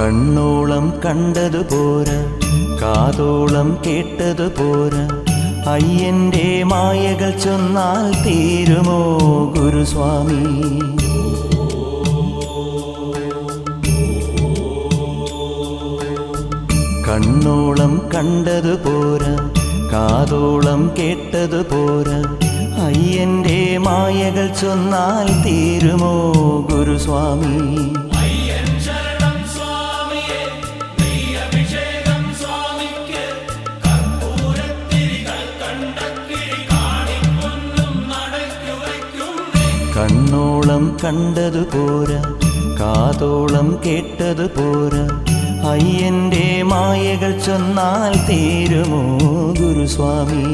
കണ്ണോളം കണ്ടതു പോരാ, കാതോളം കേട്ടതു പോരാ, അയ്യന്റെ മായകൾ ചൊന്നാൽ തീരുമോ ഗുരുസ്വാമി? കണ്ണോളം കണ്ടതു പോരാ, കാതോളം കേട്ടതു പോരാ, അയ്യന്റെ മായകൾ ചൊന്നാൽ തീരുമോ ഗുരുസ്വാമി? കണ്ണോളം കണ്ടതു പോരാ, കാതോളം കേട്ടതു പോരാ, അയ്യന്റെ മായകൾ ചൊന്നാൽ തീരുമോ ഗുരുസ്വാമി?